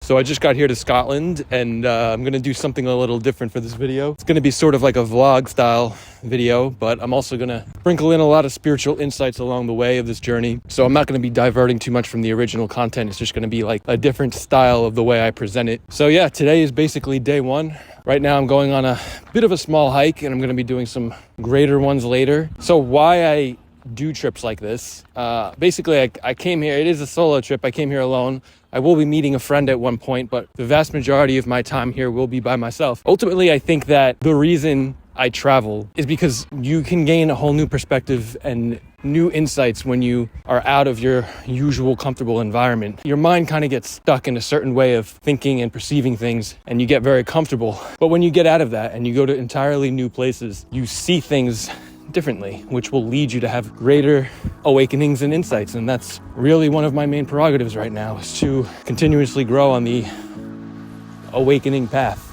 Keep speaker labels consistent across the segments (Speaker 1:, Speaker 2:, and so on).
Speaker 1: So I just got here to Scotland, and I'm going to do something a little different for this video. It's going to be sort of like a vlog style video, but I'm also going to sprinkle in a lot of spiritual insights along the way of this journey. So I'm not going to be diverting too much from the original content. It's just going to be like a different style of the way I present it. So yeah, today is basically day one. Right now I'm going on a bit of a small hike, and I'm going to be doing some greater ones later. So why I do trips like this, basically I came here, it is a solo trip. I came here alone. I will be meeting a friend at one point, but the vast majority of my time here will be by myself. Ultimately, I think that the reason I travel is because you can gain a whole new perspective and new insights when you are out of your usual comfortable environment. Your mind kind of gets stuck in a certain way of thinking and perceiving things, and you get very comfortable. But when you get out of that and you go to entirely new places, you see things differently, which will lead you to have greater awakenings and insights. And that's really one of my main prerogatives right now, is to continuously grow on the awakening path.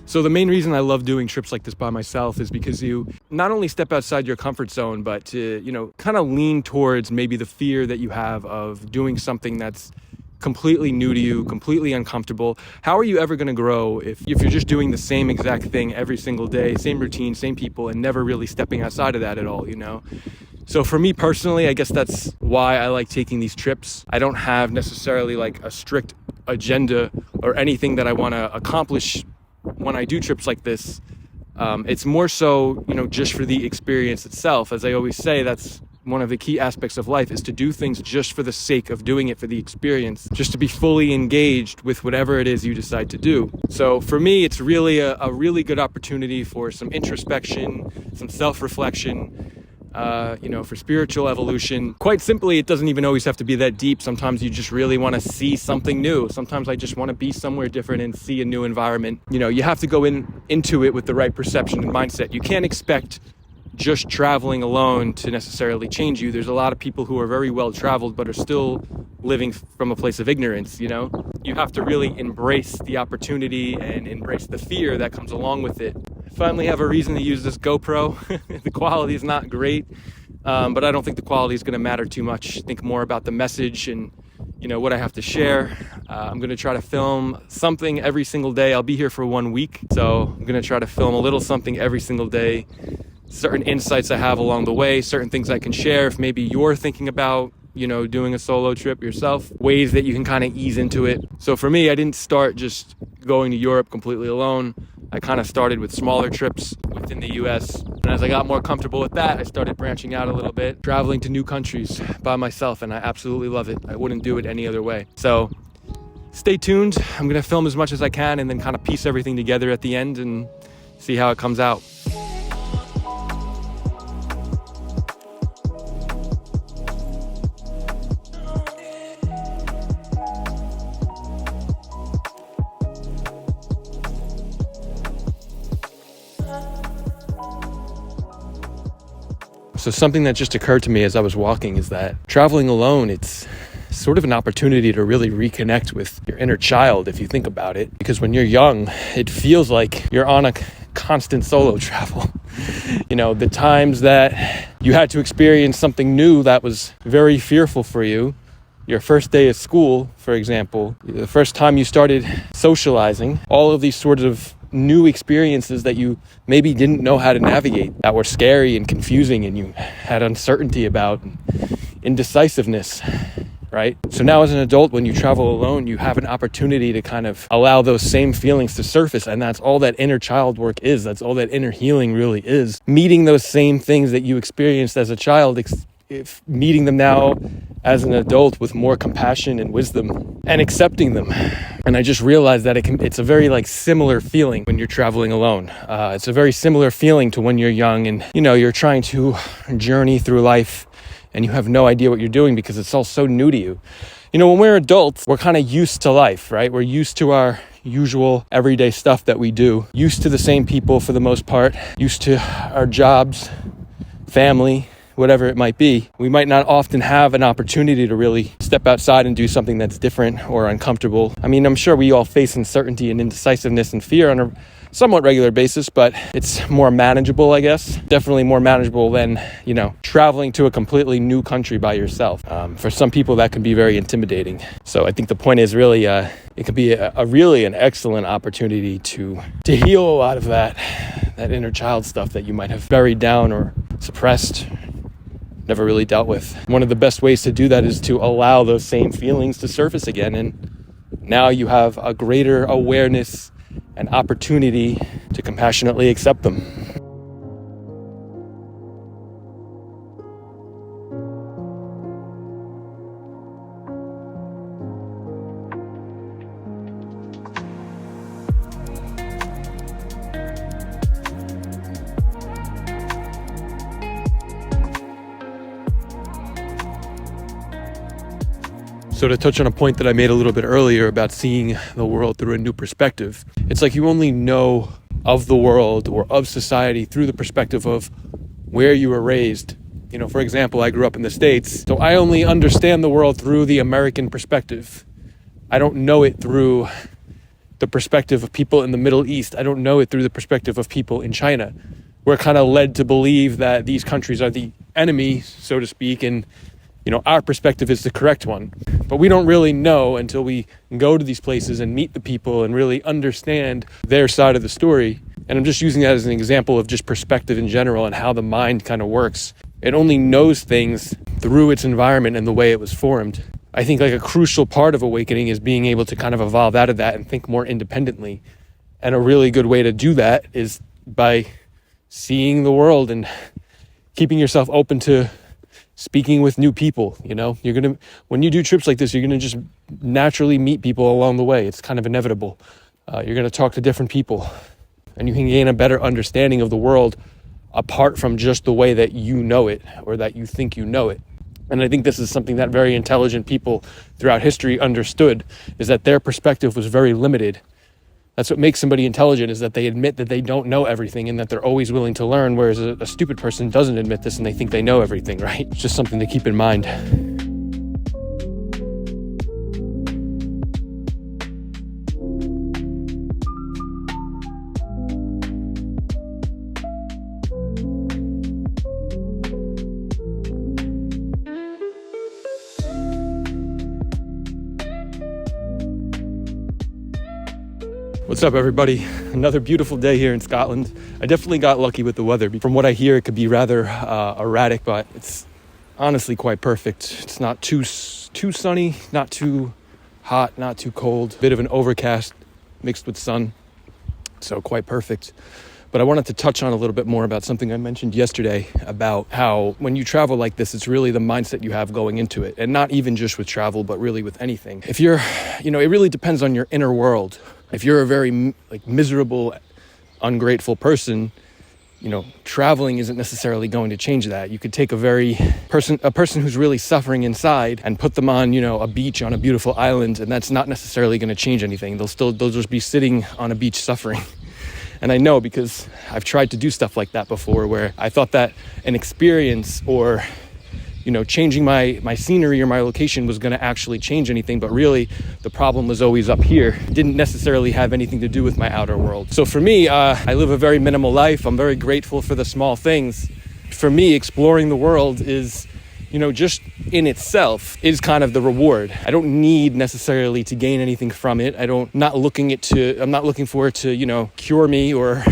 Speaker 1: So the main reason I love doing trips like this by myself is because you not only step outside your comfort zone, but to, kind of lean towards maybe the fear that you have of doing something that's completely new to you, completely uncomfortable. How are you ever going to grow if you're just doing the same exact thing every single day, same routine, same people, and never really stepping outside of that at all, So for me personally, I guess that's why I like taking these trips. I don't have necessarily like a strict agenda or anything that I want to accomplish when I do trips like this. It's more so, just for the experience itself. As I always say, that's one of the key aspects of life, is to do things just for the sake of doing it, for the experience, just to be fully engaged with whatever it is you decide to do. So for me, it's really a really good opportunity for some introspection, some self-reflection, for spiritual evolution. Quite simply, it doesn't even always have to be that deep. Sometimes you just really want to see something new. Sometimes I just want to be somewhere different and see a new environment. You have to go into it with the right perception and mindset. You can't expect just traveling alone to necessarily change you. There's a lot of people who are very well traveled but are still living from a place of ignorance. You have to really embrace the opportunity and embrace the fear that comes along with it. I finally have a reason to use this GoPro. The quality is not great, but I don't think the quality is going to matter too much. Think more about the message and what I have to share. I'm going to try to film something every single day. I'll be here for 1 week, so I'm going to try to film a little something every single day. Certain insights I have along the way, certain things I can share if maybe you're thinking about doing a solo trip yourself, ways that you can kind of ease into it. So for me, I didn't start just going to Europe completely alone. I kind of started with smaller trips within the US. And as I got more comfortable with that, I started branching out a little bit, traveling to new countries by myself, and I absolutely love it. I wouldn't do it any other way. So stay tuned. I'm going to film as much as I can and then kind of piece everything together at the end and see how it comes out. So something that just occurred to me as I was walking is that traveling alone, it's sort of an opportunity to really reconnect with your inner child, if you think about it. Because when you're young, it feels like you're on a constant solo travel. The times that you had to experience something new that was very fearful for you, your first day of school, for example, the first time you started socializing, all of these sorts of new experiences that you maybe didn't know how to navigate, that were scary and confusing and you had uncertainty about, indecisiveness, right? So now as an adult, when you travel alone, you have an opportunity to kind of allow those same feelings to surface. And that's all that inner child work is. That's all that inner healing really is. Meeting those same things that you experienced as a child, if meeting them now as an adult with more compassion and wisdom and accepting them. And I just realized that it's a very similar feeling when you're traveling alone. It's a very similar feeling to when you're young and you're trying to journey through life and you have no idea what you're doing because it's all so new to you. When we're adults, we're kind of used to life, right? We're used to our usual everyday stuff that we do, used to the same people for the most part, used to our jobs, family, whatever it might be. We might not often have an opportunity to really step outside and do something that's different or uncomfortable. I mean, I'm sure we all face uncertainty and indecisiveness and fear on a somewhat regular basis, but it's more manageable, I guess. Definitely more manageable than, traveling to a completely new country by yourself. For some people, that can be very intimidating. So I think the point is really, it could be a really an excellent opportunity to heal a lot of that inner child stuff that you might have buried down or suppressed, never really dealt with. One of the best ways to do that is to allow those same feelings to surface again. And now you have a greater awareness and opportunity to compassionately accept them. So to touch on a point that I made a little bit earlier about seeing the world through a new perspective, it's like you only know of the world or of society through the perspective of where you were raised. For example, I grew up in the States, so I only understand the world through the American perspective. I don't know it through the perspective of people in the Middle East. I don't know it through the perspective of people in China. We're kind of led to believe that these countries are the enemy, so to speak, and our perspective is the correct one. But we don't really know until we go to these places and meet the people and really understand their side of the story. And I'm just using that as an example of just perspective in general and how the mind kind of works. It only knows things through its environment and the way it was formed. I think like a crucial part of awakening is being able to kind of evolve out of that and think more independently. And a really good way to do that is by seeing the world and keeping yourself open to speaking with new people. When you do trips like this, you're gonna just naturally meet people along the way. It's kind of inevitable. You're gonna talk to different people, and you can gain a better understanding of the world apart from just the way that you know it or that you think you know it. And I think this is something that very intelligent people throughout history understood, is that their perspective was very limited. That's what makes somebody intelligent, is that they admit that they don't know everything and that they're always willing to learn, whereas a stupid person doesn't admit this and they think they know everything, right? It's just something to keep in mind. What's up, everybody? Another beautiful day here in Scotland. I definitely got lucky with the weather. From what I hear, it could be rather erratic, but it's honestly quite perfect. It's not too sunny, not too hot, not too cold. Bit of an overcast mixed with sun, so quite perfect. But I wanted to touch on a little bit more about something I mentioned yesterday about how when you travel like this, it's really the mindset you have going into it. And not even just with travel, but really with anything. If you're, it really depends on your inner world. If you're a very miserable, ungrateful person, traveling isn't necessarily going to change that. You could take a person who's really suffering inside and put them on, a beach on a beautiful island, and that's not necessarily going to change anything. They'll just be sitting on a beach suffering. And I know, because I've tried to do stuff like that before, where I thought that an experience or changing my scenery or my location was going to actually change anything, but really the problem was always up here. It didn't necessarily have anything to do with my outer world. So for me, I live a very minimal life. I'm very grateful for the small things. For me, exploring the world is, just in itself is kind of the reward. I don't need necessarily to gain anything from it. I'm not looking for it to, cure me or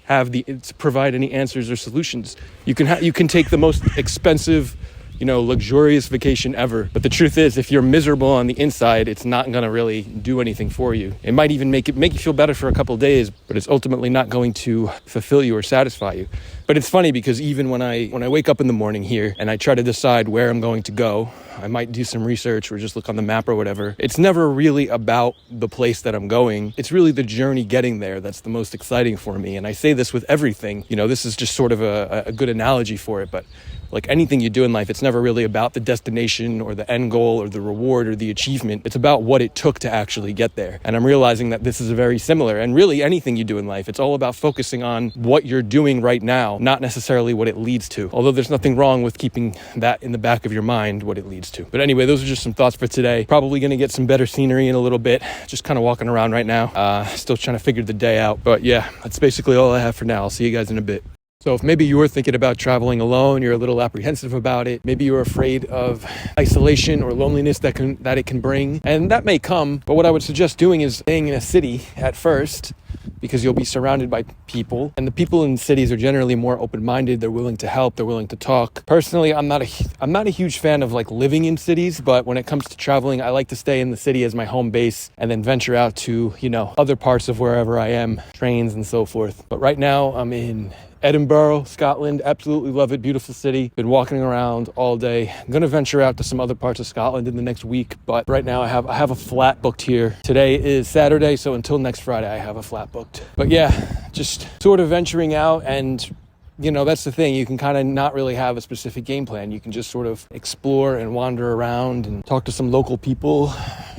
Speaker 1: to provide any answers or solutions. You can take the most expensive, luxurious vacation ever. But the truth is, if you're miserable on the inside, it's not going to really do anything for you. It might even make you feel better for a couple of days, but it's ultimately not going to fulfill you or satisfy you. But it's funny, because even when I wake up in the morning here and I try to decide where I'm going to go, I might do some research or just look on the map or whatever. It's never really about the place that I'm going. It's really the journey getting there that's the most exciting for me. And I say this with everything. This is just sort of a good analogy for it, but like anything you do in life, it's never really about the destination or the end goal or the reward or the achievement. It's about what it took to actually get there. And I'm realizing that this is very similar. And really anything you do in life, it's all about focusing on what you're doing right now, not necessarily what it leads to. Although there's nothing wrong with keeping that in the back of your mind, what it leads to. But anyway, those are just some thoughts for today. Probably going to get some better scenery in a little bit. Just kind of walking around right now. Still trying to figure the day out. But yeah, that's basically all I have for now. I'll see you guys in a bit. So if maybe you were thinking about traveling alone, you're a little apprehensive about it, maybe you're afraid of isolation or loneliness that it can bring, and that may come, but what I would suggest doing is staying in a city at first, because you'll be surrounded by people, and the people in cities are generally more open-minded. They're willing to help, they're willing to talk. Personally, I'm not a huge fan of like living in cities, but when it comes to traveling, I like to stay in the city as my home base and then venture out to, other parts of wherever I am, trains and so forth. But right now I'm in Edinburgh, Scotland. Absolutely love it. Beautiful city. Been walking around all day. I'm gonna venture out to some other parts of Scotland in the next week, but right now I have a flat booked here. Today is Saturday, so until next Friday I have a flat booked. But yeah, just sort of venturing out, and that's the thing. You can kind of not really have a specific game plan. You can just sort of explore and wander around and talk to some local people,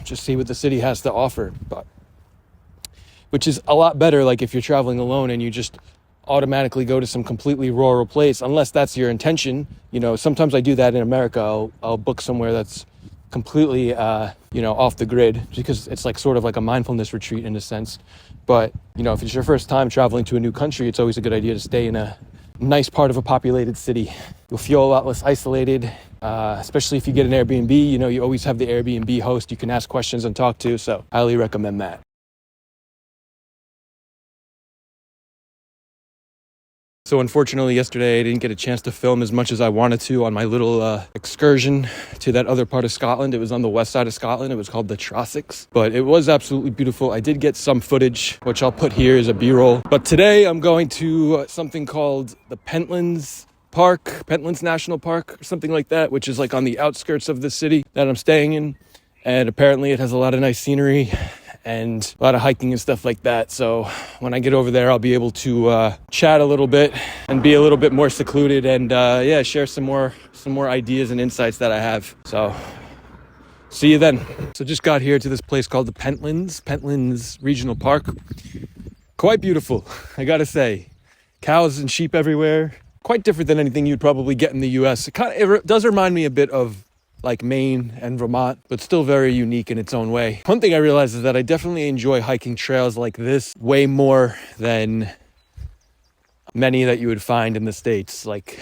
Speaker 1: just see what the city has to offer. But which is a lot better, like if you're traveling alone and you just automatically go to some completely rural place, unless that's your intention. Sometimes I do that in America. I'll book somewhere that's completely off the grid, because it's like sort of like a mindfulness retreat in a sense. But if it's your first time traveling to a new country, it's always a good idea to stay in a nice part of a populated city. You'll feel a lot less isolated, especially if you get an Airbnb. You always have the Airbnb host you can ask questions and talk to, so highly recommend that. So unfortunately, yesterday I didn't get a chance to film as much as I wanted to on my little excursion to that other part of Scotland. It was on the west side of Scotland. It was called the Trossachs, but it was absolutely beautiful. I did get some footage, which I'll put here as a B-roll. But today I'm going to something called the Pentlands National Park, or something like that, which is like on the outskirts of the city that I'm staying in. And apparently it has a lot of nice scenery and a lot of hiking and stuff like that. So when I get over there, I'll be able to chat a little bit and be a little bit more secluded and share some more ideas and insights that I have. So see you then. So just got here to this place called the Pentlands Regional Park. Quite beautiful, I gotta say. Cows and sheep everywhere. Quite different than anything you'd probably get in the US. It does remind me a bit of like Maine and Vermont, but still very unique in its own way. One thing I realized is that I definitely enjoy hiking trails like this way more than many that you would find in the States, like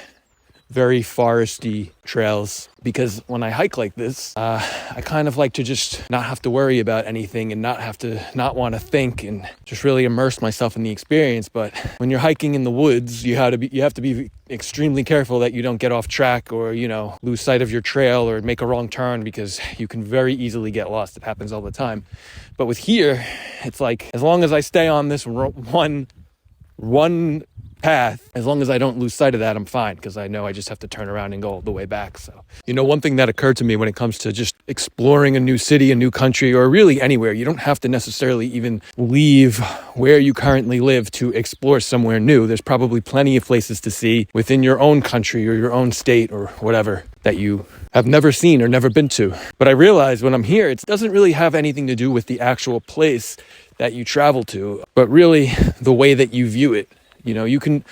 Speaker 1: very foresty trails, because when I hike like this, I kind of like to just not have to worry about anything and not want to think and just really immerse myself in the experience. But when you're hiking in the woods, you have to be extremely careful that you don't get off track or, lose sight of your trail or make a wrong turn, because you can very easily get lost. It happens all the time. But with here, it's like, as long as I stay on this one path, as long as I don't lose sight of that, I'm fine, because I know I just have to turn around and go all the way back. So, one thing that occurred to me when it comes to just exploring a new city, a new country, or really anywhere, you don't have to necessarily even leave where you currently live to explore somewhere new. There's probably plenty of places to see within your own country or your own state or whatever that you have never seen or never been to. But I realize when I'm here, it doesn't really have anything to do with the actual place that you travel to, but really the way that you view it. You can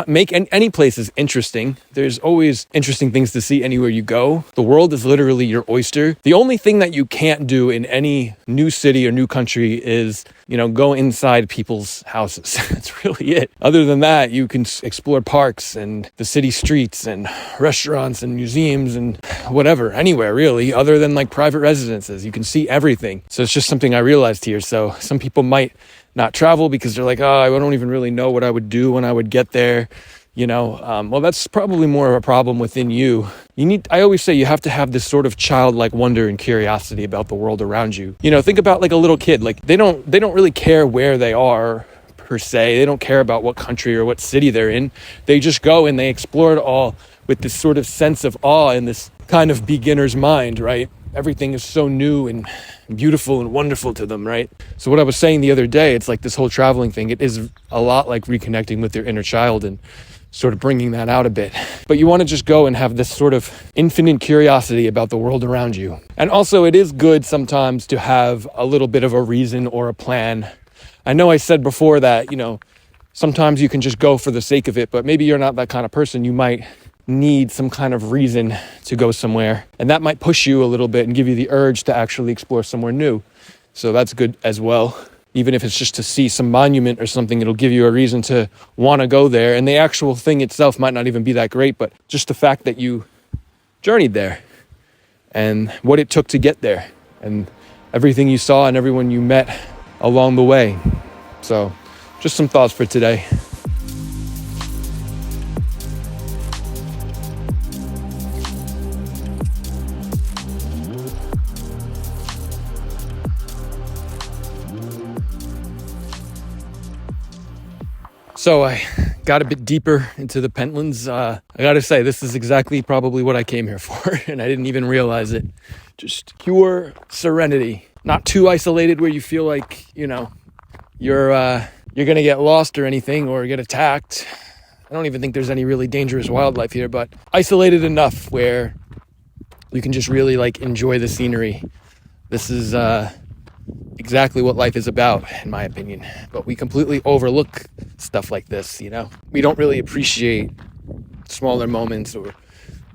Speaker 1: make any place is interesting. There's always interesting things to see anywhere you go. The world is literally your oyster. The only thing that you can't do in any new city or new country is, go inside people's houses. That's really it. Other than that, you can explore parks and the city streets and restaurants and museums and whatever, anywhere really, other than like private residences. You can see everything. So it's just something I realized here. So some people might not travel because they're like, I don't even really know what I would do when I would get there. Well, that's probably more of a problem within you. I always say you have to have this sort of childlike wonder and curiosity about the world around you. Think about like a little kid, like they don't really care where they are per se. They don't care about what country or what city they're in. They just go and they explore it all with this sort of sense of awe and this kind of beginner's mind, right? Everything is so new and beautiful and wonderful to them, right? So what I was saying the other day, it's like this whole traveling thing, it is a lot like reconnecting with your inner child and sort of bringing that out a bit. But you want to just go and have this sort of infinite curiosity about the world around you. And also it is good sometimes to have a little bit of a reason or a plan. I know I said before that, sometimes you can just go for the sake of it, but maybe you're not that kind of person. You might need some kind of reason to go somewhere, and that might push you a little bit and give you the urge to actually explore somewhere new. So that's good as well. Even if it's just to see some monument or something, it'll give you a reason to want to go there. And the actual thing itself might not even be that great, but just the fact that you journeyed there and what it took to get there and everything you saw and everyone you met along the way. So just some thoughts for today. So I got a bit deeper into the Pentlands. I gotta say, this is exactly probably what I came here for, and I didn't even realize it. Just pure serenity. Not too isolated where you feel like, you're gonna get lost or anything or get attacked. I don't even think there's any really dangerous wildlife here, but isolated enough where you can just really enjoy the scenery. This is exactly what life is about, in my opinion. But we completely overlook stuff like this, We don't really appreciate smaller moments or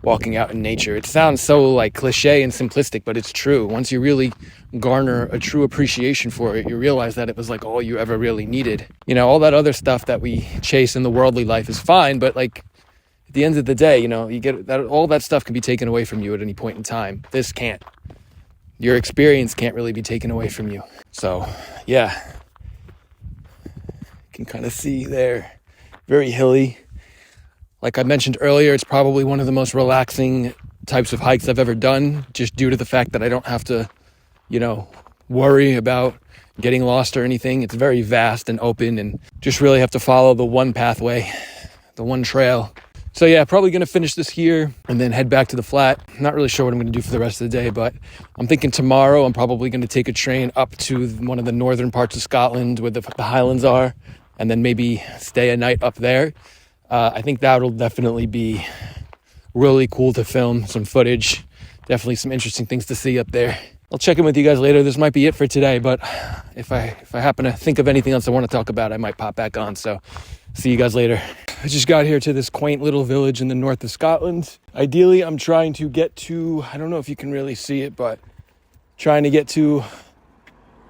Speaker 1: walking out in nature. It sounds so cliche and simplistic, but it's true. Once you really garner a true appreciation for it, you realize that it was all you ever really needed. All that other stuff that we chase in the worldly life is fine, but at the end of the day, you get that all that stuff can be taken away from you at any point in time. This can't. Your experience can't really be taken away from you. So, yeah. You can kind of see there. Very hilly. Like I mentioned earlier, it's probably one of the most relaxing types of hikes I've ever done, just due to the fact that I don't have to, worry about getting lost or anything. It's very vast and open, and just really have to follow the one pathway, the one trail. So yeah, probably going to finish this here and then head back to the flat. Not really sure what I'm going to do for the rest of the day, but I'm thinking tomorrow I'm probably going to take a train up to one of the northern parts of Scotland where the Highlands are, and then maybe stay a night up there. I think that'll definitely be really cool to film some footage. Definitely some interesting things to see up there. I'll check in with you guys later. This might be it for today, but if I happen to think of anything else I want to talk about, I might pop back on. So see you guys later. I just got here to this quaint little village in the north of Scotland. Ideally, I'm trying to get to, I don't know if you can really see it, but trying to get to,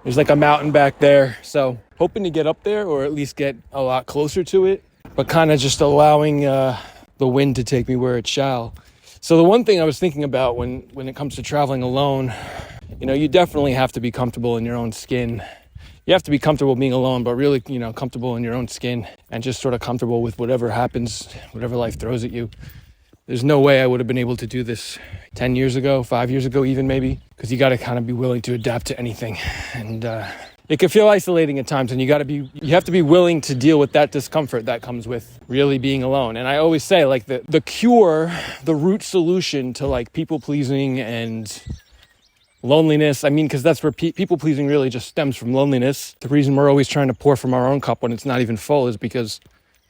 Speaker 1: there's a mountain back there. So hoping to get up there or at least get a lot closer to it, but kind of just allowing the wind to take me where it shall. So the one thing I was thinking about when it comes to traveling alone, you definitely have to be comfortable in your own skin. You have to be comfortable being alone, but really, comfortable in your own skin and just sort of comfortable with whatever happens, whatever life throws at you. There's no way I would have been able to do this 10 years ago, 5 years ago even maybe, because you got to kind of be willing to adapt to anything. And it can feel isolating at times, and you have to be willing to deal with that discomfort that comes with really being alone. And I always say the cure, the root solution to people pleasing and loneliness, because that's where people pleasing really just stems from loneliness. The reason we're always trying to pour from our own cup when it's not even full is because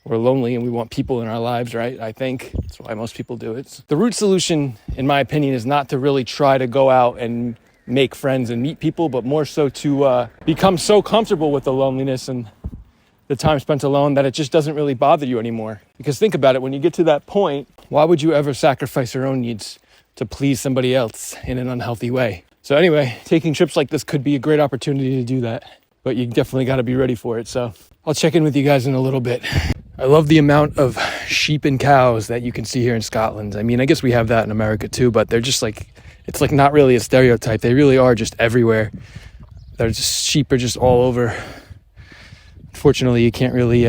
Speaker 1: we're lonely and we want people in our lives, right? I think that's why most people do it. The root solution, in my opinion, is not to really try to go out and make friends and meet people, but more so to become so comfortable with the loneliness and the time spent alone that it just doesn't really bother you anymore. Because think about it, when you get to that point, why would you ever sacrifice your own needs to please somebody else in an unhealthy way? So anyway, taking trips like this could be a great opportunity to do that, but you definitely got to be ready for it. So I'll check in with you guys in a little bit. I love the amount of sheep and cows that you can see here in Scotland. I guess we have that in America too, but they're just it's not really a stereotype. They really are just everywhere. Sheep are just all over. Unfortunately, you can't really,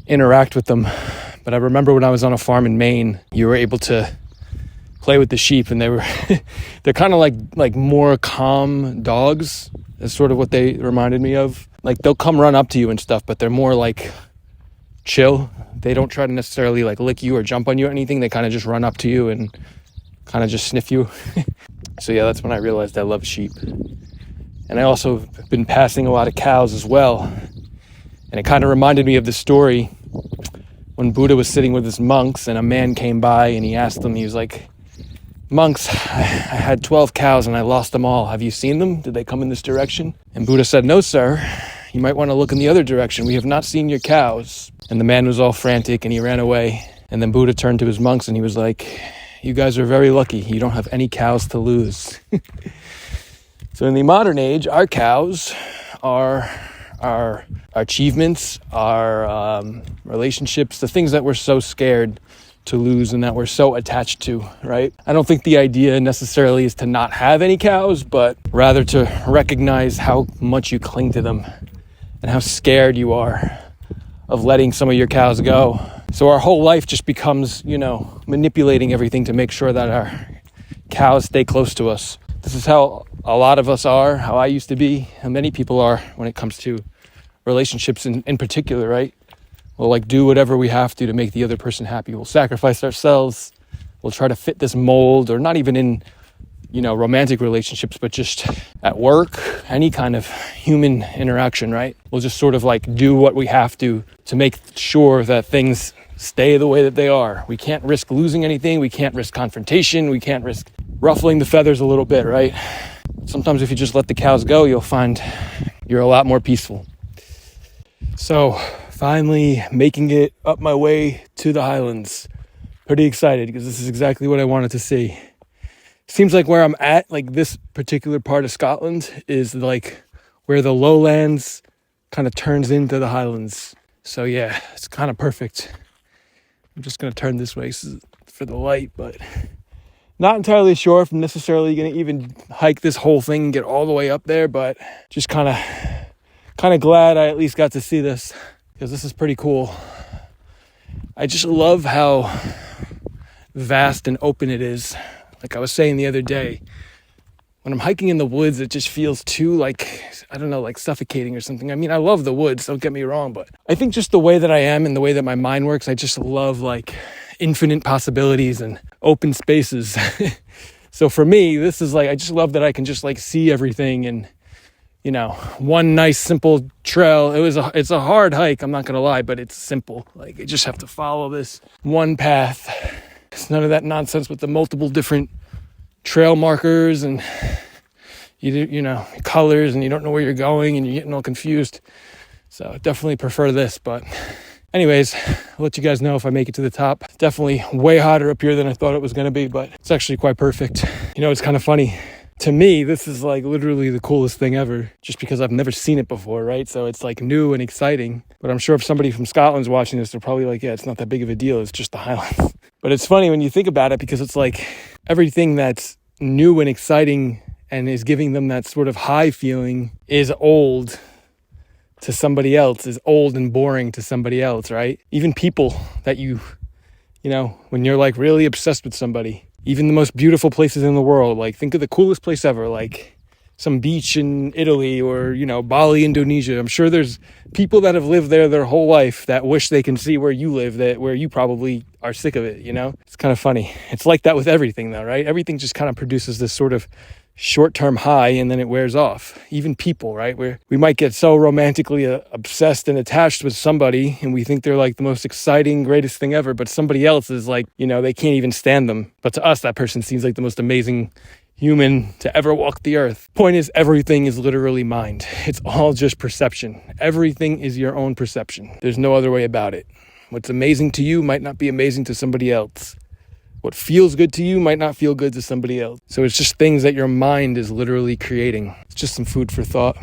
Speaker 1: interact with them. But I remember when I was on a farm in Maine, you were able to play with the sheep, and they're kind of like more calm dogs. That's sort of what they reminded me of. They'll come run up to you and stuff, but they're more chill. They don't try to necessarily lick you or jump on you or anything. They kind of just run up to you and kind of just sniff you. So yeah, that's when I realized I love sheep. And I also have been passing a lot of cows as well. And it kind of reminded me of the story when Buddha was sitting with his monks and a man came by and he asked them, he was like, "Monks, I had 12 cows and I lost them all. Have you seen them? Did they come in this direction?" And Buddha said, "No, sir. You might want to look in the other direction. We have not seen your cows." And the man was all frantic and he ran away. And then Buddha turned to his monks and he was like, "You guys are very lucky. You don't have any cows to lose." So in the modern age, our cows are our achievements, our relationships, the things that we're so scared to lose and that we're so attached to, right? I don't think the idea necessarily is to not have any cows, but rather to recognize how much you cling to them and how scared you are of letting some of your cows go. So our whole life just becomes, manipulating everything to make sure that our cows stay close to us. This is how a lot of us are, how I used to be, and many people are when it comes to relationships in particular, right? We'll do whatever we have to make the other person happy. We'll sacrifice ourselves. We'll try to fit this mold, or not even in, romantic relationships, but just at work, any kind of human interaction, right? We'll just sort of do what we have to make sure that things stay the way that they are. We can't risk losing anything. We can't risk confrontation. We can't risk ruffling the feathers a little bit, right? Sometimes if you just let the cows go, you'll find you're a lot more peaceful. So finally making it up my way to the Highlands. Pretty excited because this is exactly what I wanted to see. Seems like where I'm at, this particular part of Scotland is where the lowlands kind of turns into the Highlands. So yeah, it's kind of perfect. I'm just going to turn this way for the light, but not entirely sure if I'm necessarily going to even hike this whole thing and get all the way up there, but just kind of glad I at least got to see this, because this is pretty cool. I just love how vast and open it is. Like I was saying the other day, when I'm hiking in the woods, it just feels too suffocating or something. I mean, I love the woods, don't get me wrong, but I think just the way that I am and the way that my mind works, I just love infinite possibilities and open spaces. So for me, this is I just love that I can just see everything, and one nice simple trail. It's a hard hike, I'm not gonna lie, but it's simple. You just have to follow this one path. It's none of that nonsense with the multiple different trail markers and colors, and you don't know where you're going and you're getting all confused. So definitely prefer this. But anyways, I'll let you guys know if I make it to the top. Definitely way hotter up here than I thought it was going to be, but it's actually quite perfect. It's kind of funny. To me, this is literally the coolest thing ever, just because I've never seen it before, right? So it's new and exciting. But I'm sure if somebody from Scotland's watching this, they're probably yeah, it's not that big of a deal. It's just the Highlands. But it's funny when you think about it, because it's everything that's new and exciting and is giving them that sort of high feeling is old to somebody else, is old and boring to somebody else, right? Even people that when you're really obsessed with somebody, even the most beautiful places in the world, think of the coolest place ever, some beach in Italy or, Bali, Indonesia. I'm sure there's people that have lived there their whole life that wish they can see where you live, where you probably are sick of it, It's kind of funny. It's like that with everything though, right? Everything just kind of produces this sort of short-term high, and then it wears off. Even people, right? Where we might get so romantically obsessed and attached with somebody, and we think they're the most exciting, greatest thing ever, but somebody else is they can't even stand them. But to us, that person seems the most amazing human to ever walk the earth. Point is, everything is literally mind. It's all just perception. Everything is your own perception. There's no other way about it. What's amazing to you might not be amazing to somebody else. What feels good to you might not feel good to somebody else. So it's just things that your mind is literally creating. It's just some food for thought.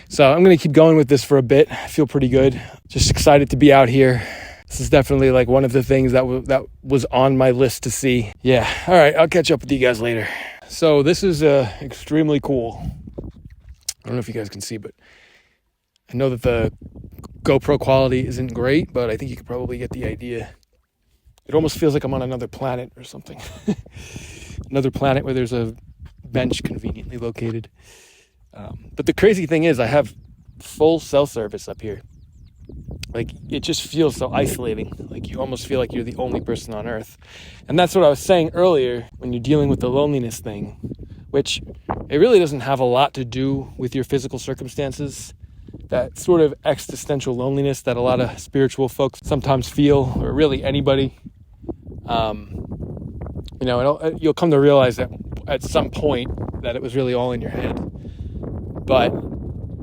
Speaker 1: So I'm going to keep going with this for a bit. I feel pretty good. Just excited to be out here. This is definitely one of the things that was on my list to see. Yeah. All right. I'll catch up with you guys later. So this is extremely cool. I don't know if you guys can see, but I know that the GoPro quality isn't great, but I think you could probably get the idea. It almost feels like I'm on another planet or something. Another planet where there's a bench conveniently located. But the crazy thing is I have full cell service up here. It just feels so isolating. You almost feel like you're the only person on earth. And that's what I was saying earlier when you're dealing with the loneliness thing, which it really doesn't have a lot to do with your physical circumstances. that sort of existential loneliness that a lot of spiritual folks sometimes feel, or really anybody. You'll come to realize that at some point that it was really all in your head. But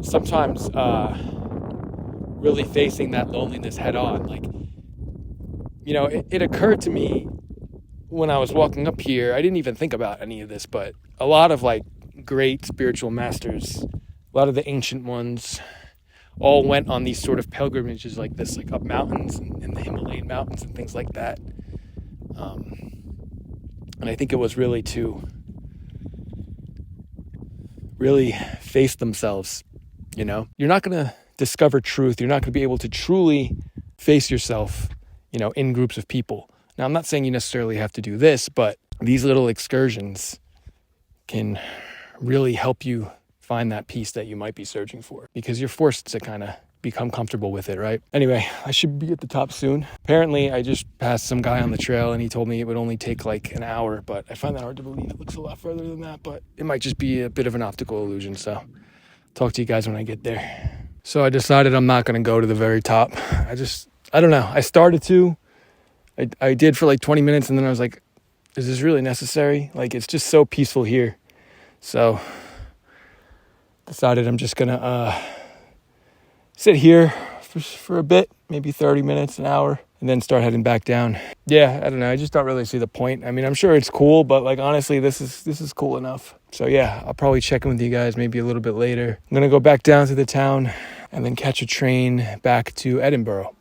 Speaker 1: sometimes really facing that loneliness head on, it occurred to me when I was walking up here. I didn't even think about any of this, but a lot of great spiritual masters, a lot of the ancient ones, all went on these sort of pilgrimages like this, up mountains and the Himalayan mountains and things like that. And I think it was really to really face themselves. You're not going to discover truth. You're not going to be able to truly face yourself, in groups of people. Now, I'm not saying you necessarily have to do this, but these little excursions can really help you find that peace that you might be searching for, because you're forced to kind of become comfortable with it, right? Anyway, I should be at the top soon. Apparently, I just passed some guy on the trail and he told me it would only take an hour, but I find that hard to believe. It looks a lot further than that, but it might just be a bit of an optical illusion. So talk to you guys when I get there. So I decided I'm not going to go to the very top. I don't know. I started to. I did for 20 minutes and then I was like, is this really necessary? It's just so peaceful here. So decided I'm just going to sit here for a bit, maybe 30 minutes, an hour, and then start heading back down. Yeah, I don't know. I just don't really see the point. I mean, I'm sure it's cool, but honestly, this is cool enough. So yeah, I'll probably check in with you guys maybe a little bit later. I'm going to go back down to the town and then catch a train back to Edinburgh.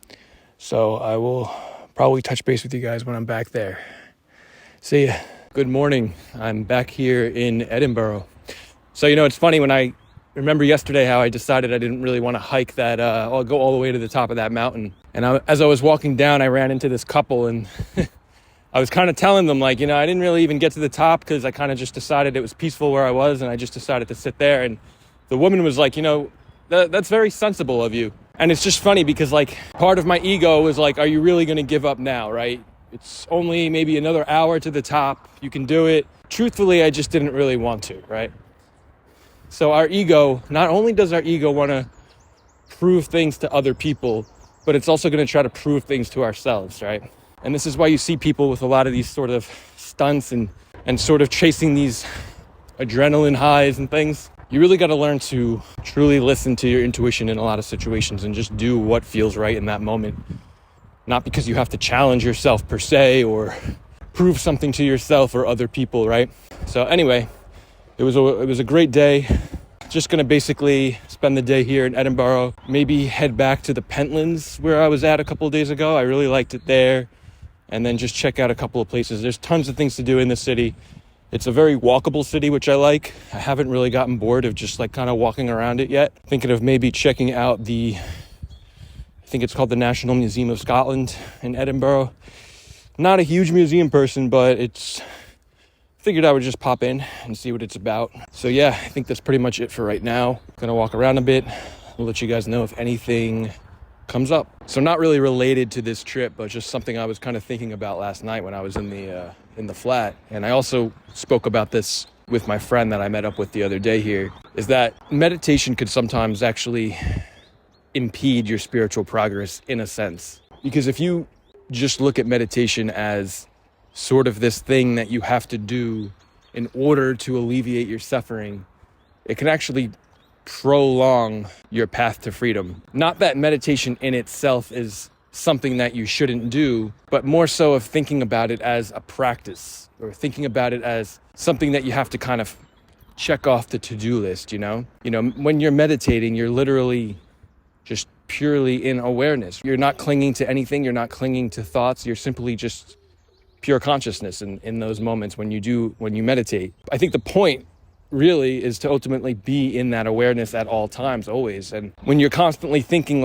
Speaker 1: So I will probably touch base with you guys when I'm back there. See ya. Good morning. I'm back here in Edinburgh. So, it's funny, when I remember yesterday how I decided I didn't really want to hike that, I'll go all the way to the top of that mountain. And as I was walking down, I ran into this couple and I was kind of telling them I didn't really even get to the top because I kind of just decided it was peaceful where I was and I just decided to sit there. And the woman was like, that's very sensible of you. And it's just funny because part of my ego was are you really going to give up now, right? It's only maybe another hour to the top. You can do it. Truthfully, I just didn't really want to, right? So our ego, not only does our ego want to prove things to other people, but it's also going to try to prove things to ourselves, right? And this is why you see people with a lot of these sort of stunts and sort of chasing these adrenaline highs and things. You really got to learn to truly listen to your intuition in a lot of situations and just do what feels right in that moment. Not because you have to challenge yourself per se or prove something to yourself or other people, right? So anyway, it was a great day. Just going to basically spend the day here in Edinburgh, maybe head back to the Pentlands where I was at a couple of days ago. I really liked it there. And then just check out a couple of places. There's tons of things to do in the city. It's a very walkable city, which I like. I haven't really gotten bored of just kind of walking around it yet. Thinking of maybe checking out I think it's called the National Museum of Scotland in Edinburgh. Not a huge museum person, but figured I would just pop in and see what it's about. So yeah, I think that's pretty much it for right now. Gonna walk around a bit. We'll let you guys know if anything comes up. So not really related to this trip, but just something I was kind of thinking about last night when I was in the flat. And I also spoke about this with my friend that I met up with the other day here, is that meditation could sometimes actually impede your spiritual progress in a sense. Because if you just look at meditation as sort of this thing that you have to do in order to alleviate your suffering, it can actually prolong your path to freedom. Not that meditation in itself is something that you shouldn't do, but more so of thinking about it as a practice, or thinking about it as something that you have to kind of check off the to-do list, when you're meditating, you're literally just purely in awareness. You're not clinging to anything. You're not clinging to thoughts. You're simply just pure consciousness in those moments when you meditate. I think the point really is to ultimately be in that awareness at all times, always. And when you're constantly thinking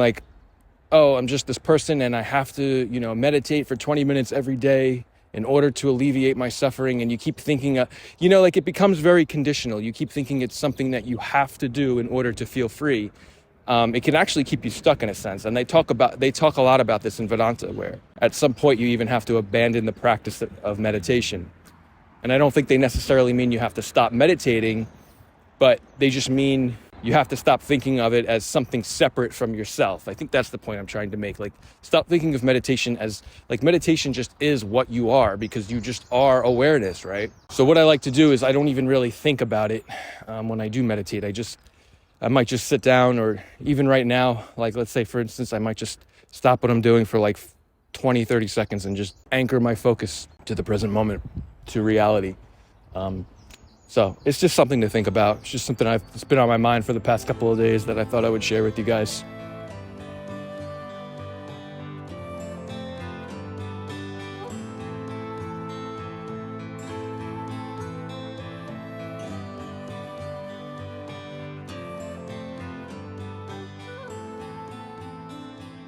Speaker 1: oh, I'm just this person and I have to, meditate for 20 minutes every day in order to alleviate my suffering, and you keep thinking, it becomes very conditional. You keep thinking it's something that you have to do in order to feel free. It can actually keep you stuck in a sense. And they talk a lot about this in Vedanta, where at some point you even have to abandon the practice of meditation. And I don't think they necessarily mean you have to stop meditating, but they just mean you have to stop thinking of it as something separate from yourself. I think that's the point I'm trying to make. Like, stop thinking of meditation as, like, meditation just is what you are, because you just are awareness, right? So what I like to do is I don't even really think about it when I do meditate. I might just sit down, or even right now, like, let's say, for instance, I might just stop what I'm doing for like 20, 30 seconds and just anchor my focus to the present moment, to reality. So it's just something to think about. It's just something it's been on my mind for the past couple of days that I thought I would share with you guys.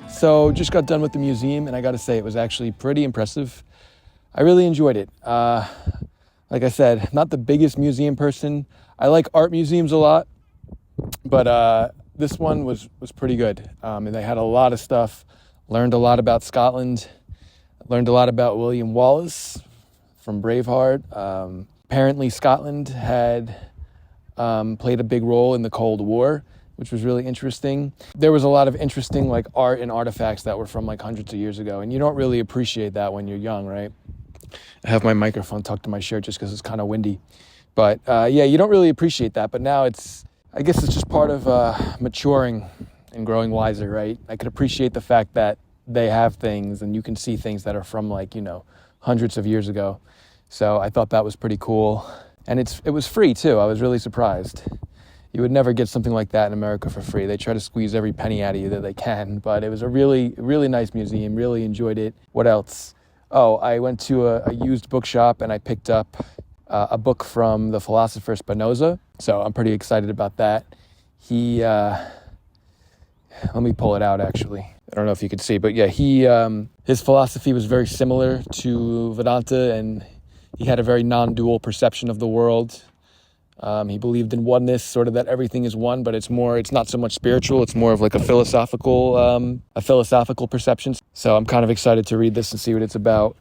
Speaker 1: So just got done with the museum, and I got to say it was actually pretty impressive. I really enjoyed it. Like I said, not the biggest museum person. I like art museums a lot, but this one was pretty good. And they had a lot of stuff. Learned a lot about Scotland. Learned a lot about William Wallace from Braveheart. Apparently Scotland had played a big role in the Cold War, which was really interesting. There was a lot of interesting like art and artifacts that were from like hundreds of years ago, and you don't really appreciate that when you're young, right? I have my microphone tucked to my shirt just because it's kind of windy. But yeah, you don't really appreciate that. But now I guess it's just part of maturing and growing wiser, right? I could appreciate the fact that they have things and you can see things that are from like, hundreds of years ago. So I thought that was pretty cool. And it was free too. I was really surprised. You would never get something like that in America for free. They try to squeeze every penny out of you that they can. But it was a really, really nice museum. Really enjoyed it. What else? Oh, I went to a used bookshop and I picked up a book from the philosopher Spinoza. So I'm pretty excited about that. He, let me pull it out actually. I don't know if you could see, but yeah, his philosophy was very similar to Vedanta, and he had a very non-dual perception of the world. He believed in oneness, sort of that everything is one, but it's not so much spiritual. It's more of like a philosophical perception. So I'm kind of excited to read this and see what it's about.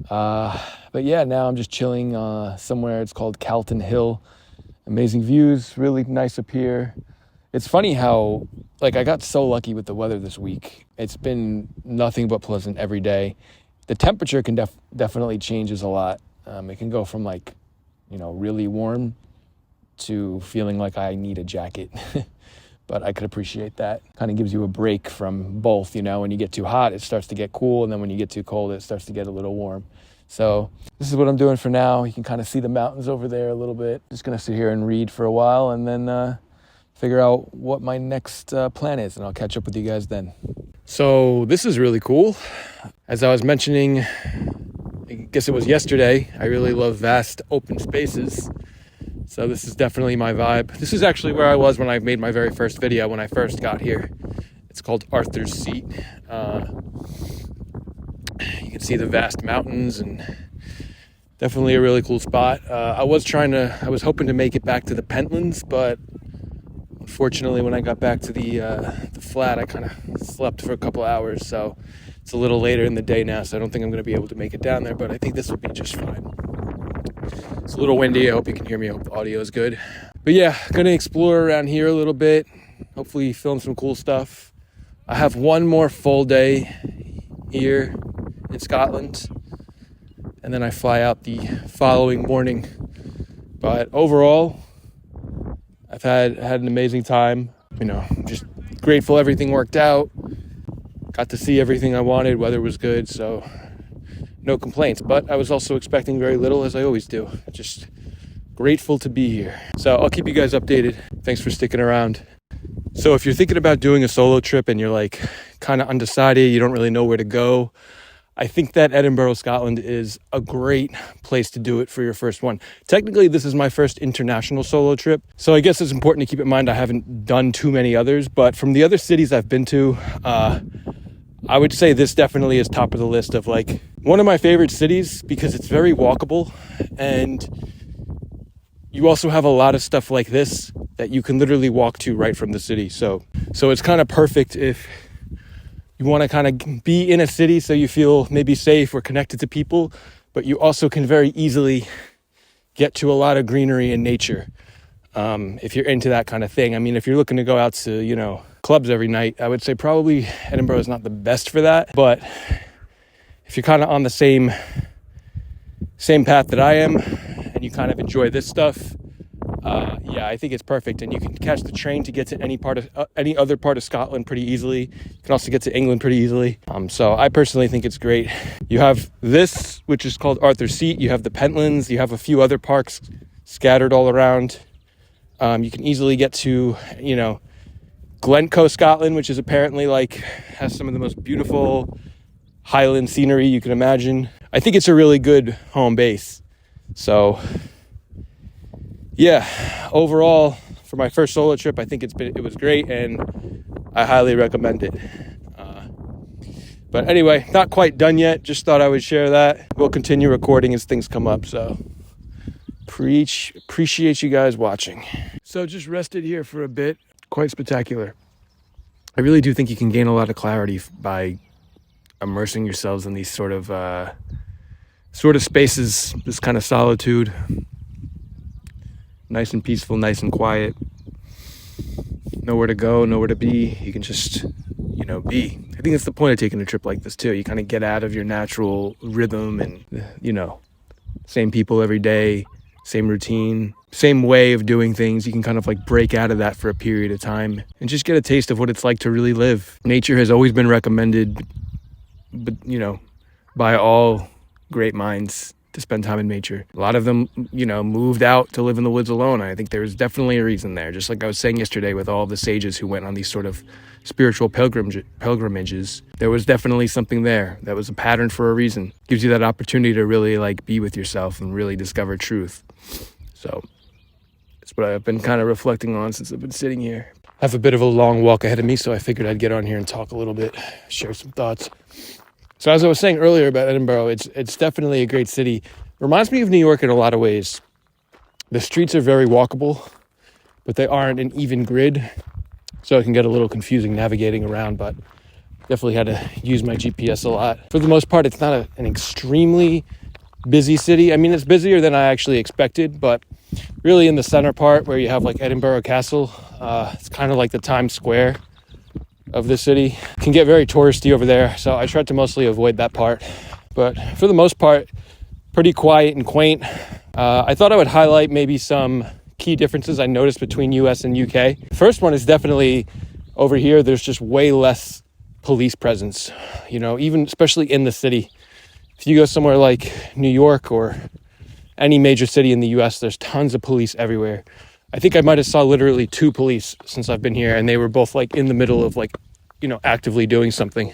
Speaker 1: But yeah, now I'm just chilling somewhere. It's called Calton Hill. Amazing views, really nice up here. It's funny how, like, I got so lucky with the weather this week. It's been nothing but pleasant every day. The temperature can definitely changes a lot. It can go from like, really warm to feeling like I need a jacket. But I could appreciate that. Kind of gives you a break from both, when you get too hot, it starts to get cool. And then when you get too cold, it starts to get a little warm. So this is what I'm doing for now. You can kind of see the mountains over there a little bit. Just going to sit here and read for a while and then figure out what my next plan is. And I'll catch up with you guys then. So this is really cool. As I was mentioning, I guess it was yesterday, I really love vast open spaces. So this is definitely my vibe. This is actually where I was when I made my very first video when I first got here. It's called Arthur's Seat. You can see the vast mountains and definitely a really cool spot. I was hoping to make it back to the Pentlands, but unfortunately when I got back to the flat, I kind of slept for a couple hours. So it's a little later in the day now, so I don't think I'm going to be able to make it down there, but I think this will be just fine. It's a little windy. I hope you can hear me. I hope the audio is good. But yeah, going to explore around here a little bit. Hopefully film some cool stuff. I have one more full day here in Scotland, and then I fly out the following morning. But overall, I've had an amazing time. Just grateful everything worked out. Got to see everything I wanted. Weather was good, so no complaints. But I was also expecting very little, as I always do. Just grateful to be here. So I'll keep you guys updated. Thanks for sticking around. So if you're thinking about doing a solo trip and you're like kind of undecided, you don't really know where to go, I think that Edinburgh, Scotland is a great place to do it for your first one. Technically, this is my first international solo trip. So I guess it's important to keep in mind I haven't done too many others, but from the other cities I've been to, I would say this definitely is top of the list of like one of my favorite cities because it's very walkable, and you also have a lot of stuff like this that you can literally walk to right from the city. So it's kind of perfect if you want to kind of be in a city so you feel maybe safe or connected to people, but you also can very easily get to a lot of greenery and nature. if you're into that kind of thing. I mean, if you're looking to go out to, clubs every night, I would say probably Edinburgh is not the best for that. But if you're kind of on the same path that I am, and you kind of enjoy this stuff, I think it's perfect. And you can catch the train to get to any other part of Scotland pretty easily. You can also get to England pretty easily. So I personally think it's great. You have this, which is called Arthur's Seat. You have the Pentlands. You have a few other parks scattered all around. You can easily get to, Glencoe, Scotland, which is apparently has some of the most beautiful Highland scenery you can imagine. I think it's a really good home base. So overall, for my first solo trip, I think it was great, and I highly recommend it. But anyway, not quite done yet. Just thought I would share that. We'll continue recording as things come up. So appreciate you guys watching. So just rested here for a bit. Quite spectacular. I really do think you can gain a lot of clarity by immersing yourselves in these sort of spaces, this kind of solitude. Nice and peaceful, nice and quiet. Nowhere to go, nowhere to be. You can just, be. I think that's the point of taking a trip like this too. You kind of get out of your natural rhythm and, same people every day, same routine, same way of doing things. You can kind of break out of that for a period of time and just get a taste of what it's like to really live. Nature has always been recommended, but by all great minds to spend time in nature. A lot of them, moved out to live in the woods alone. I think there's definitely a reason there. Just like I was saying yesterday with all the sages who went on these sort of spiritual pilgrimages, there was definitely something there. That was a pattern for a reason. Gives you that opportunity to really be with yourself and really discover truth. So that's what I've been kind of reflecting on since I've been sitting here. I have a bit of a long walk ahead of me, so I figured I'd get on here and talk a little bit, share some thoughts. So as I was saying earlier about Edinburgh, it's definitely a great city. Reminds me of New York in a lot of ways. The streets are very walkable, but they aren't an even grid, so it can get a little confusing navigating around, but definitely had to use my GPS a lot. For the most part, it's not an extremely busy city. I mean, it's busier than I actually expected, but really in the center part where you have Edinburgh Castle, it's kind of like the Times Square of the city. It can get very touristy over there, so I tried to mostly avoid that part. But for the most part, pretty quiet and quaint. I thought I would highlight maybe some key differences I noticed between US and UK. The first one is definitely over here, there's just way less police presence, even especially in the city. If you go somewhere like New York or any major city in the US, there's tons of police everywhere. I think I might have saw literally 2 police since I've been here, and they were both in the middle of actively doing something.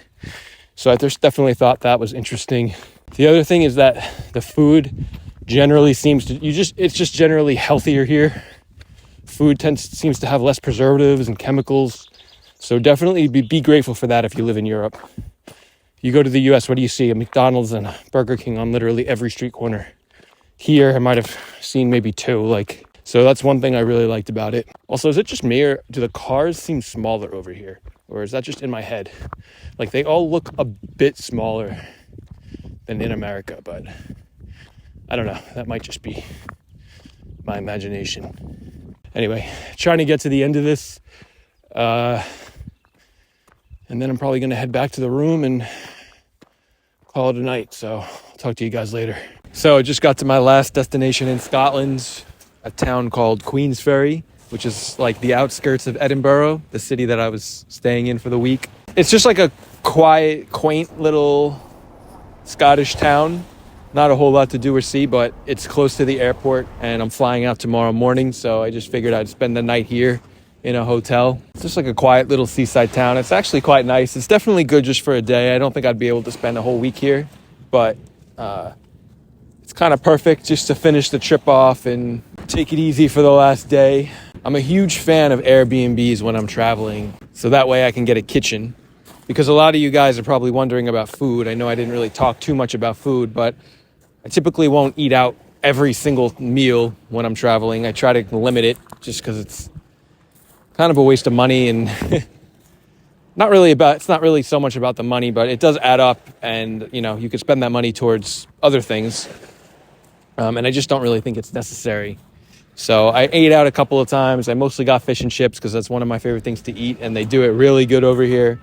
Speaker 1: So I just definitely thought that was interesting. The other thing is that the food generally it's just generally healthier here. Food seems to have less preservatives and chemicals. So definitely be grateful for that if you live in Europe. You go to the US, what do you see? A McDonald's and a Burger King on literally every street corner. Here, I might have seen maybe 2, so that's one thing I really liked about it. Also, is it just me or do the cars seem smaller over here? Or is that just in my head? They all look a bit smaller than in America, but I don't know. That might just be my imagination. Anyway, trying to get to the end of this. And then I'm probably going to head back to the room and call it a night. So I'll talk to you guys later. So I just got to my last destination in Scotland, a town called Queensferry, which is the outskirts of Edinburgh, the city that I was staying in for the week. It's just a quiet, quaint little Scottish town. Not a whole lot to do or see, but it's close to the airport and I'm flying out tomorrow morning. So I just figured I'd spend the night here in a hotel. It's just a quiet little seaside town. It's actually quite nice. It's definitely good just for a day. I don't think I'd be able to spend a whole week here, but it's kind of perfect just to finish the trip off and take it easy for the last day. I'm a huge fan of Airbnbs when I'm traveling, so that way I can get a kitchen. Because a lot of you guys are probably wondering about food. I know I didn't really talk too much about food, but I typically won't eat out every single meal when I'm traveling. I try to limit it just because it's kind of a waste of money and it's not really so much about the money, but it does add up and, you could spend that money towards other things. And I just don't really think it's necessary So I ate out a couple of times. I mostly got fish and chips because that's one of my favorite things to eat, and they do it really good over here.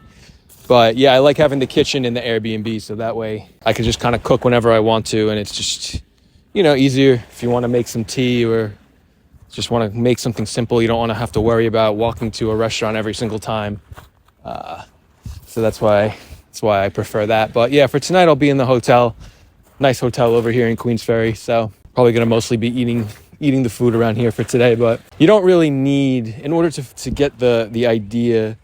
Speaker 1: But yeah, I like having the kitchen in the Airbnb, so that way I can just kind of cook whenever I want to, and it's just, easier if you want to make some tea or just want to make something simple. You don't want to have to worry about walking to a restaurant every single time. So that's why I prefer that. But yeah, for tonight I'll be in the hotel. Nice hotel over here in Queens Ferry. So probably going to mostly be eating the food around here for today. But you don't really need, in order to get the idea,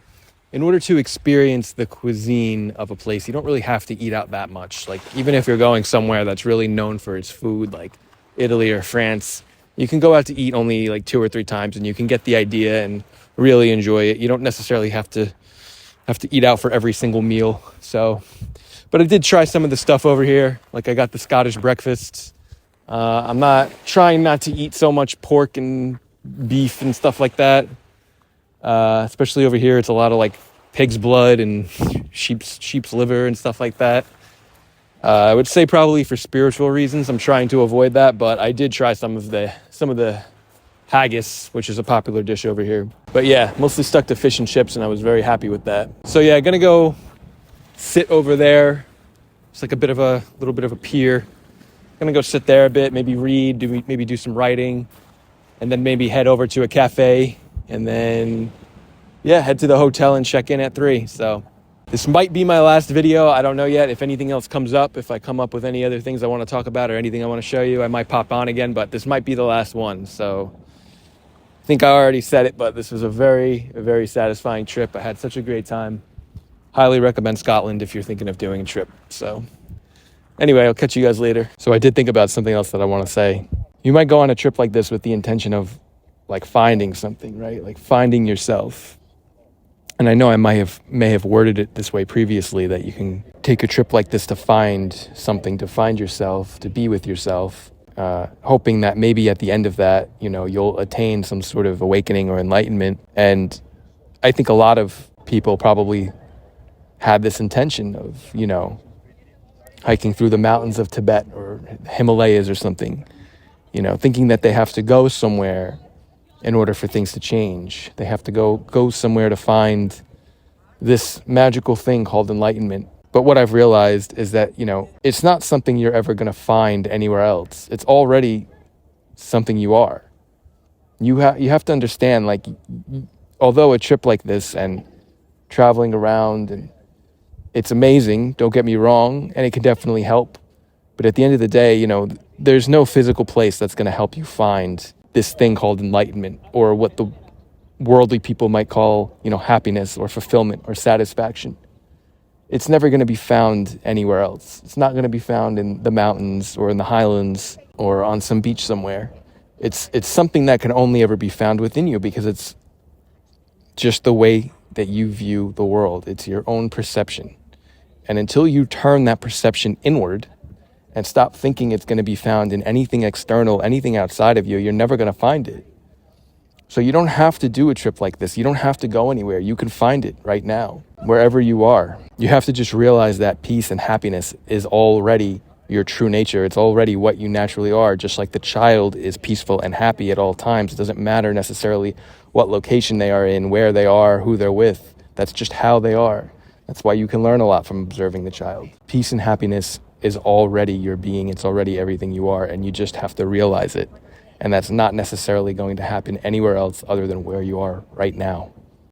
Speaker 1: in order to experience the cuisine of a place, you don't really have to eat out that much. Like, even if you're going somewhere that's really known for its food, like Italy or France, you can go out to eat only like 2 or 3 times and you can get the idea and really enjoy it. You don't necessarily have to eat out for every single meal. So, but I did try some of the stuff over here. Like, I got the Scottish breakfasts. I'm trying not to eat so much pork and beef and stuff like that. Especially over here, it's a lot of like pig's blood and sheep's liver and stuff like that. I would say probably for spiritual reasons, I'm trying to avoid that. But I did try some of the haggis, which is a popular dish over here. But yeah, mostly stuck to fish and chips, and I was very happy with that. So yeah, gonna go sit over there. It's like a little bit of a pier. Gonna go sit there a bit, maybe read, maybe do some writing, and then maybe head over to a cafe, and then yeah, head to the hotel and check in at 3. So this might be my last video. I don't know yet. If anything else comes up, if I come up with any other things I want to talk about or anything I want to show you, I might pop on again, but this might be the last one. So I think I already said it, but this was a very, very satisfying trip. I had such a great time. Highly recommend Scotland if you're thinking of doing a trip. So anyway, I'll catch you guys later. So I did think about something else that I want to say. You might go on a trip like this with the intention of like finding something, right? Like finding yourself. And I know I may have worded it this way previously, that you can take a trip like this to find something, to find yourself, to be with yourself, hoping that maybe at the end of that, you'll attain some sort of awakening or enlightenment. And I think a lot of people probably had this intention of, hiking through the mountains of Tibet or Himalayas or something, thinking that they have to go somewhere in order for things to change. They have to go somewhere to find this magical thing called enlightenment. But what I've realized is that, it's not something you're ever going to find anywhere else. It's already something you are. You have to understand, like, although a trip like this and traveling around, and it's amazing, don't get me wrong, and it can definitely help. But at the end of the day, there's no physical place that's going to help you find this thing called enlightenment, or what the worldly people might call, happiness or fulfillment or satisfaction. It's never going to be found anywhere else. It's not going to be found in the mountains or in the highlands or on some beach somewhere. It's something that can only ever be found within you, because it's just the way that you view the world. It's your own perception. And until you turn that perception inward and stop thinking it's going to be found in anything external, anything outside of you, you're never going to find it. So you don't have to do a trip like this. You don't have to go anywhere. You can find it right now, wherever you are. You have to just realize that peace and happiness is already your true nature. It's already what you naturally are. Just like the child is peaceful and happy at all times. It doesn't matter necessarily what location they are in, where they are, who they're with. That's just how they are. That's why you can learn a lot from observing the child. Peace and happiness is already your being. It's already everything you are, and you just have to realize it. And that's not necessarily going to happen anywhere else other than where you are right now.